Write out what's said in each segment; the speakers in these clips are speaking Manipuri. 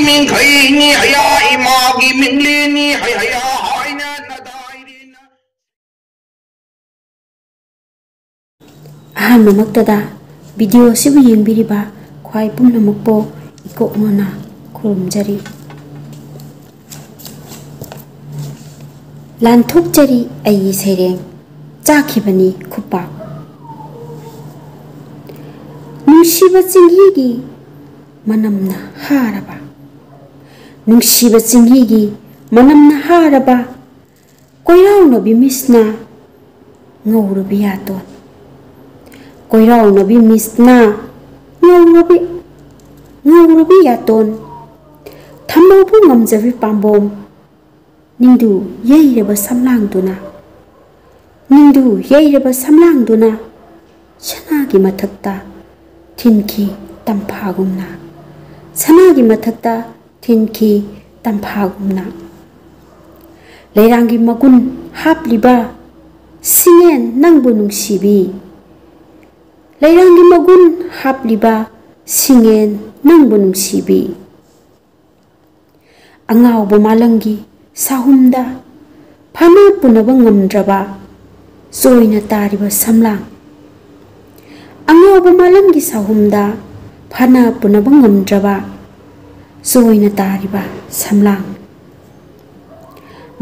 min khai ni haya ima gi min le ni haya haina na dairina aham maktada video sibu yengbiriba khwai pumnamakpo ikokmona khurumjari lanthokjari ai sereng chakhibani khupa nungsiba chinghigi manamna haraba nungsiba chinghigi manamna haraba koirauna bimisna ngaurubi yaton koirauna bimisna ngaurubi yaton thamaubu ngamjabi pambom ningdu yeireba samlangduna sanagi mathakta thinki tamphagumna sanagi mathakta thinki tamphagumna leirangi magun hapliba singen nangbu nungsibi leirangi magun hapliba singen nangbu nungsibi angaubo malangi sahumda phana punaba ngamdraba soina tariba samlang angaubo malangi sahumda phana punaba ngamdraba soina tariba samlang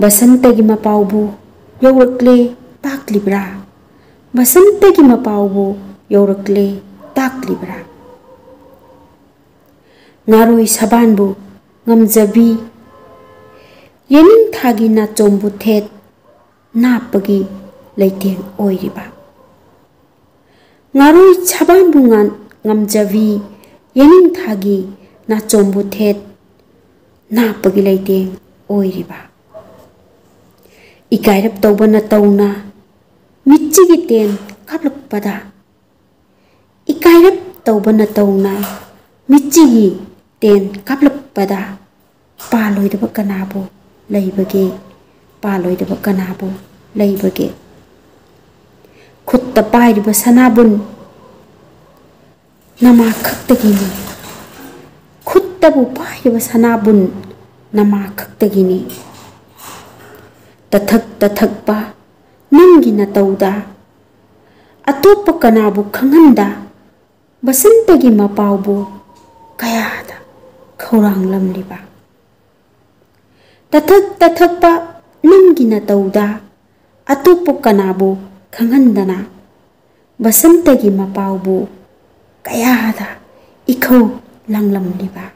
basantagi mapaubu yaurakle taklibra basantagi mapaubu yaurakle taklibra ngaroi sabanbu ngamjabi yening thagi na chombu thet napagi leiteng oiriba ngaroi sabanbu ngamjabi yening thagi na chombu thet napagi leiteng oiriba ikairap tawbana tawna michigi ten kaplakpada ikairap tawbana tawna michigi ten kaplakpada paloidaba kanabo leibage khutta pairiba sanabun nama khaktagini khuttabu pairiba sanabun nama khaktagini tathakpa nangi na tawda atopa kanabu khanganda basantagi mapaubu kayada khaurang lamliba tathakpa nangi na tawda atopa kanabu khangandana basantagi mapaubu kayada ikhau langlamliba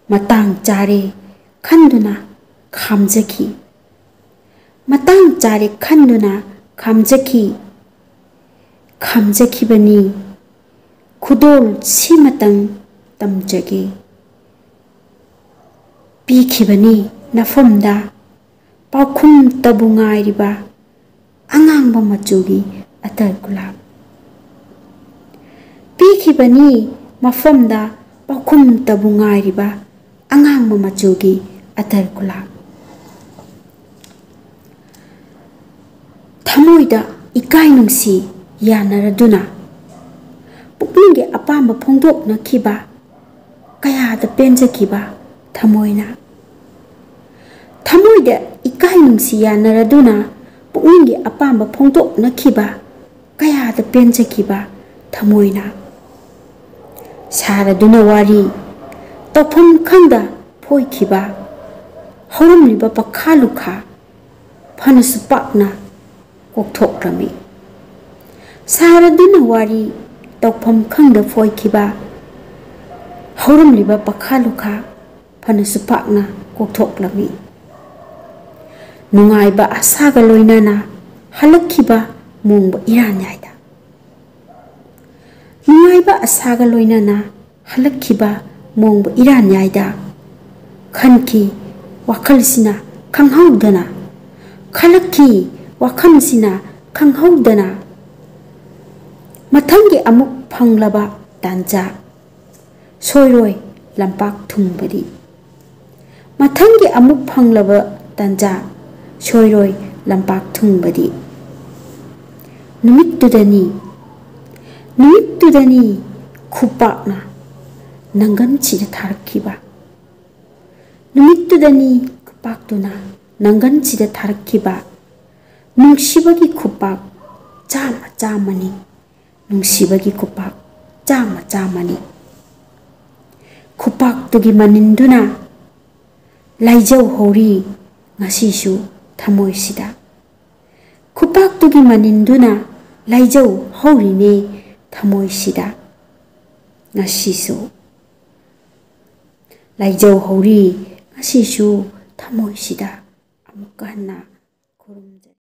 matang chare khanduna khamjaki matang chare khanduna khamjaki bani khudol simatang tamjage pikibani nafamda paukhum tabungai riba angangba machugi atar kulab pikibani mafamda paukhum tabungai riba angangba machugi atar kulab thamoida ikai nungsi yanaraduna pukninge apamba phongdokna khiba kayada penjakiba thamoina thamoida ikai nungsi yanaraduna pukninge apamba phongdokna khiba kayada penjakiba thamoina saraduna wari tofam khanda phoikiba horamliba pakhalukha phanasu pakna kokthokrami saraduna wari tofam khanda phoikiba horamliba pakhalukha phanasu pakna kokthokrami nungaiba asaga loinana halakhiba mungba iranyaida nungaiba asaga loinana halakhiba mungba iranyaida khanki wakhalsina khanghaudana khalakhi wakhamsina khanghaudana mathangi amuk phanglaba tanja soiroi lampak thungbadi mathangi amuk phanglaba tanja soiroi lampak thungbadi numittudani khupakna ꯅꯪꯒꯟꯁꯤꯗ ꯊꯥꯔꯛꯈꯤꯕ ꯅꯨꯃꯤꯠꯇꯨꯗꯅꯤ ꯈꯨꯄꯥꯛꯇꯨꯅ ꯅꯪꯒꯟꯁꯤꯗ ꯊꯥꯔꯛꯈꯤꯕ ꯅꯨꯡꯁꯤꯕꯒꯤ ꯈꯨꯄꯥꯛ ꯆꯥꯝꯃ ꯆꯥꯝꯃꯅꯤ ꯅꯨꯡꯁꯤꯕꯒꯤ ꯈꯨꯄꯥꯛ ꯆꯥꯝꯃ ꯆꯥꯝꯃꯅꯤ ꯈꯨꯄꯥꯛꯇꯨꯒꯤ ꯃꯅꯤꯟꯗꯨꯅ ꯂꯥꯏꯖꯧꯍꯧꯔꯤ ꯉꯁꯤꯁꯨ ꯊꯃꯣꯏꯁꯤꯗ ꯈꯨꯄꯥꯛꯇꯨꯒꯤ ꯃꯅꯤꯟꯗꯨꯅ ꯂꯥꯏꯖꯧꯍꯧꯔꯤꯅꯦ ꯊꯃꯣꯏꯁꯤꯗ ꯉꯁꯤꯁꯨ ꯂꯥꯏꯖꯧꯍꯧꯔꯤ ꯉꯁꯤꯁꯨ ꯊꯃꯣꯏꯁꯤꯗ ꯑꯃꯨꯛꯀ ꯍꯟꯅ